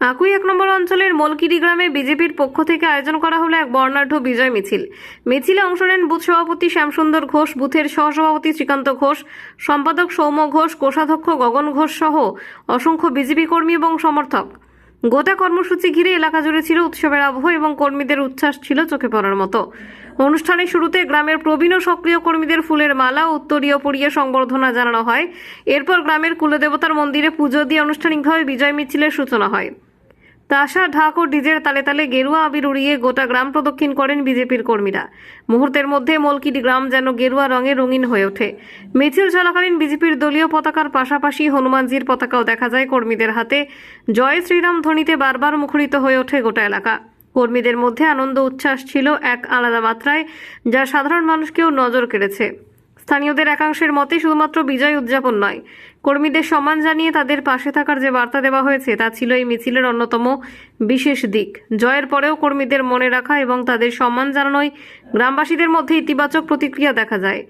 আকুই ১ নম্বর অঞ্চলের মলকিরি গ্রামে বিজেপির পক্ষ থেকে আয়োজন করা হলো এক বর্ণাঢ্য বিজয় মিছিল। মিছিলে অংশ নেন বুথ সভাপতি শ্যামসুন্দর ঘোষ, বুথের সহসভাপতি শ্রীকান্ত ঘোষ, সম্পাদক সৌম্য ঘোষ, কোষাধ্যক্ষ গগন ঘোষ সহ অসংখ্য বিজেপি কর্মী এবং সমর্থক। গোটা কর্মসূচি ঘিরে এলাকা জুড়ে ছিল উৎসবের আবহ এবং কর্মীদের উচ্ছ্বাস ছিল চোখে পড়ার মতো। অনুষ্ঠানের শুরুতে গ্রামের প্রবীণ ও সক্রিয় কর্মীদের ফুলের মালা ও উত্তরীয় পরিয়ে সংবর্ধনা জানানো হয়। এরপর গ্রামের কুলদেবতার মন্দিরে পুজো দিয়ে আনুষ্ঠানিকভাবে বিজয় মিছিলের সূচনা হয়। তাসা, ঢাক ও ডিজের তালে তালে গেরুয়া আবির উড়িয়ে গোটা গ্রাম প্রদক্ষিণ করেন বিজেপির কর্মীরা। মুহূর্তের মধ্যে মলকিরি গ্রাম যেন গেরুয়া রঙে রঙিন হয়ে ওঠে। মিছিল চলাকালীন বিজেপির দলীয় পতাকার পাশাপাশি হনুমানজির পতাকাও দেখা যায় কর্মীদের হাতে। জয় শ্রীরাম ধ্বনিতে বারবার মুখরিত হয়ে ওঠে গোটা এলাকা। কর্মীদের মধ্যে আনন্দ উচ্ছ্বাস ছিল এক আলাদা মাত্রায়, যা সাধারণ মানুষকেও নজর কেড়েছে। স্থানীয়দের একাংশের মতে শুধুমাত্র বিজয় উদযাপন নয়, কর্মীদের সম্মান জানিয়ে তাদের পাশে থাকার যে বার্তা দেওয়া হয়েছে তা ছিল এই মিছিলের অন্যতম বিশেষ দিক। জয়ের পরেও কর্মীদের মনে রাখা এবং তাদের সম্মান জানানোয় গ্রামবাসীদের মধ্যে ইতিবাচক প্রতিক্রিয়া দেখা যায়।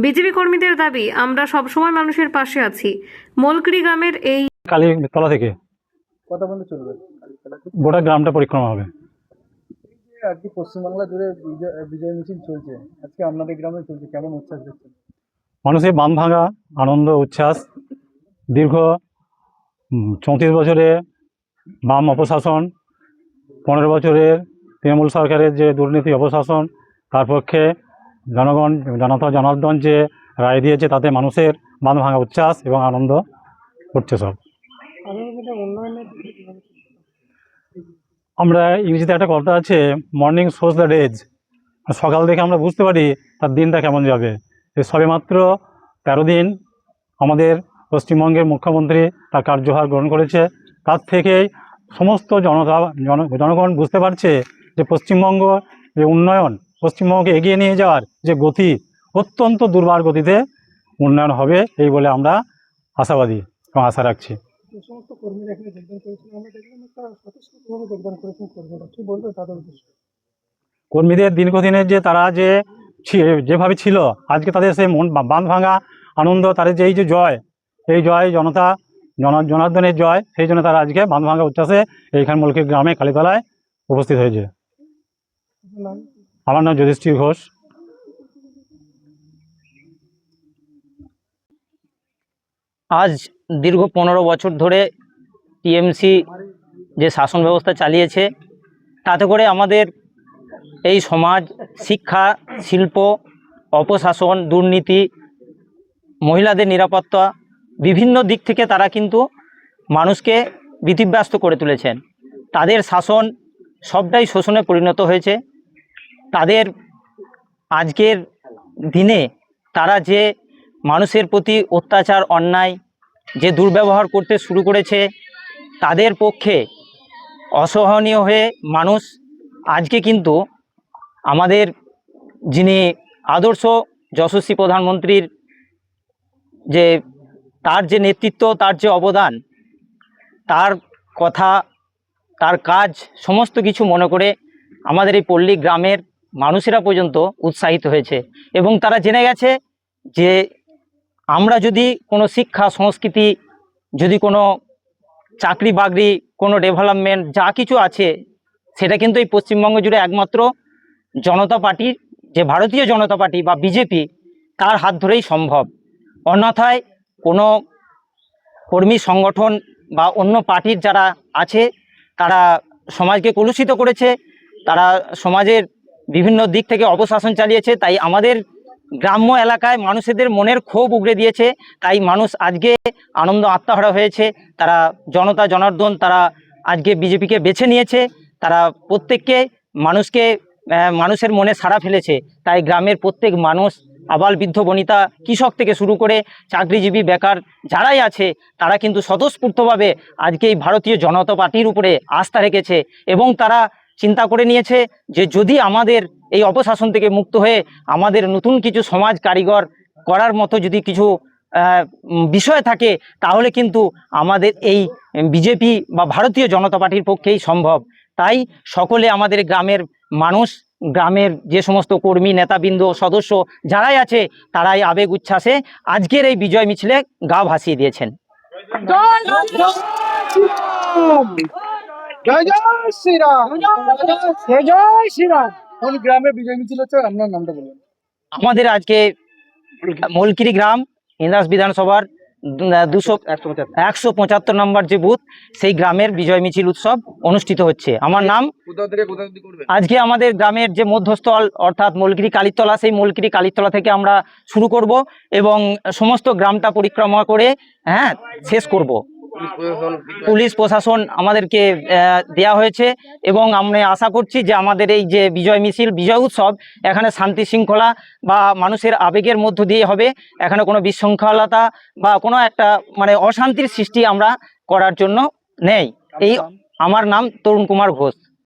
বিজেপি কর্মীদের দাবি, আমরা সবসময় মানুষের পাশে আছি। মলকিরি গ্রামের এই কালীতলা থেকে কত বন্ধু চলবে গোটা গ্রামটা পরিক্রমা হবে। আজকে পশ্চিমবাংলা জুড়ে বিজয় মিছিল চলছে, আজকে আপনাদের গ্রামে চলছে, কেমন উচ্ছ্বাস দেখছেন? মানুষের বাঁধ ভাঙা আনন্দ উচ্ছ্বাস। দীর্ঘ 34 বছরে বাম অপশাসন, 15 বছরের তৃণমূল সরকারের যে দুর্নীতি অপশাসন, তার পক্ষে জনার্দন যে রায় দিয়েছে তাতে মানুষের বাঁধ ভাঙা উচ্ছ্বাস এবং আনন্দ করছে সব। আমরা ইংরেজিতে একটা কথা আছে, মর্নিং শোজ দ্য ডেজ। সকাল থেকে আমরা বুঝতে পারি তার দিনটা কেমন যাবে। এই সবেমাত্র 13 দিন আমাদের পশ্চিমবঙ্গের মুখ্যমন্ত্রী তার কার্যভার গ্রহণ করেছে। তার থেকেই সমস্ত জনগণ বুঝতে পারছে যে পশ্চিমবঙ্গ যে উন্নয়ন, পশ্চিমবঙ্গকে এগিয়ে নিয়ে যাওয়ার যে গতি, অত্যন্ত দুর্বার গতিতে উন্নয়ন হবে এই বলে আমরা আশাবাদী এবং আশা রাখছি। সমস্ত কর্মীরা এখানে যোগদান করেছেন, আমরা দেখলাম একটা স্বতঃস্ফূর্তভাবে যোগদান করেছেন কর্মীরা, কি বলবে তাদের উদ্দেশ্যে? কর্মীদের দীর্ঘদিনের যে তারা যেভাবে ছিল, আজকে তাদের সেই বাঁধ ভাঙা আনন্দ, তাদের যে এই যে জয়, এই জয় জনার্দনের জয়, সেই জন্য তারা আজকে বাঁধ ভাঙা উচ্ছ্বাসে এইখান মলকিরি গ্রামে কালীতলায় উপস্থিত হয়েছে। আমার নাম যুধিষ্ঠির ঘোষ। আজ দীর্ঘ 15 বছর ধরে টিএমসি যে শাসন ব্যবস্থা চালিয়েছে, তাতে করে আমাদের এই সমাজ, শিক্ষা, শিল্প, অপশাসন, দুর্নীতি, মহিলাদের নিরাপত্তা, বিভিন্ন দিক থেকে তারা কিন্তু মানুষকে ভীতিগ্রস্ত করে তুলেছেন। তাদের শাসন সবটাই শোষণে পরিণত হয়েছে। তাদের আজকের দিনে তারা যে মানুষের প্রতি অত্যাচার, অন্যায়, যে দুর্ব্যবহার করতে শুরু করেছে, তাদের পক্ষে অসহনীয় হয়ে মানুষ আজকে কিন্তু আমাদের যিনি আদর্শ যশস্বী প্রধানমন্ত্রীর যে তার যে নেতৃত্ব, তার যে অবদান, তার কথা, তার কাজ, সমস্ত কিছু মনে করে আমাদের এই পল্লী গ্রামের মানুষেরা পর্যন্ত উৎসাহিত হয়েছে এবং তারা জেনে গেছে যে আমরা যদি কোনো শিক্ষা, সংস্কৃতি, যদি কোনো চাকরি বাকরি, কোনো ডেভেলপমেন্ট যা কিছু আছে, সেটা কিন্তু এই পশ্চিমবঙ্গ জুড়ে একমাত্র জনতা পার্টির, যে ভারতীয় জনতা পার্টি বা বিজেপি, তার হাত ধরেই সম্ভব। অন্যথায় কোনো কর্মী সংগঠন বা অন্য পার্টির যারা আছে, তারা সমাজকে কলুষিত করেছে, তারা সমাজের বিভিন্ন দিক থেকে অপশাসন চালিয়েছে। তাই আমাদের গ্রাম্য এলাকায় মানুষদের মনের ক্ষোভ উগড়ে দিয়েছে। তাই মানুষ আজকে আনন্দ আত্মহারা হয়েছে। তারা জনতা জনার্দন তারা আজকে বিজেপিকে বেছে নিয়েছে। তারা প্রত্যেককে মানুষের মনে সাড়া ফেলেছে। তাই গ্রামের প্রত্যেক মানুষ, আবাল বৃদ্ধ বনিতা, কৃষক থেকে শুরু করে চাকরিজীবী, বেকার যারাই আছে, তারা কিন্তু স্বতঃস্ফূর্তভাবে আজকে এই ভারতীয় জনতা পার্টির উপরে আস্থা রেখেছে এবং তারা চিন্তা করে নিয়েছে যে যদি আমাদের এই অপশাসন থেকে মুক্ত হয়ে আমাদের নতুন কিছু সমাজ কারিগর করার মতো যদি কিছু বিষয় থাকে, তাহলে কিন্তু আমাদের এই বিজেপি বা ভারতীয় জনতা পার্টির পক্ষেই সম্ভব। তাই সকলে আমাদের গ্রামের মানুষ, গ্রামের যে সমস্ত কর্মী, নেতাবৃন্দ, সদস্য যারাই আছে, তারাই আবেগ উচ্ছ্বাসে আজকের এই বিজয় মিছিলে গা ভাসিয়ে দিয়েছেন। জয় জয় শ্রীরাম, জয় শ্রীরাম। কোন গ্রামে বিজয় মিছিল হচ্ছে, আপনার নামটা বলুন। আমাদের আজকে মলকিরি গ্রাম ইন্দাস বিধানসভার 175 নম্বর যে বুথ, সেই গ্রামের বিজয় মিছিল উৎসব অনুষ্ঠিত হচ্ছে। আমার নাম, কোথা থেকে কোথা অবধি করবেন? আজকে আমাদের গ্রামের যে মধ্যস্থল অর্থাৎ মলকিরি কালীতলা, সেই মলকিরি কালীতলা থেকে আমরা শুরু করব এবং সমস্ত গ্রামটা পরিক্রমা করে শেষ করব। পুলিশ প্রশাসন আমাদেরকে দেয়া হয়েছে এবং আমরা আশা করছি যে আমাদের এই যে বিজয় মিছিল, বিজয় উৎসব, এখানে শান্তি শৃঙ্খলা বা মানুষের আবেগের মধ্য দিয়ে হবে। এখানে কোনো বিশৃঙ্খলতা বা কোনো একটা মানে অশান্তির সৃষ্টি আমরা করার জন্য নেই। এই আমার নাম তরুণ কুমার ঘোষ।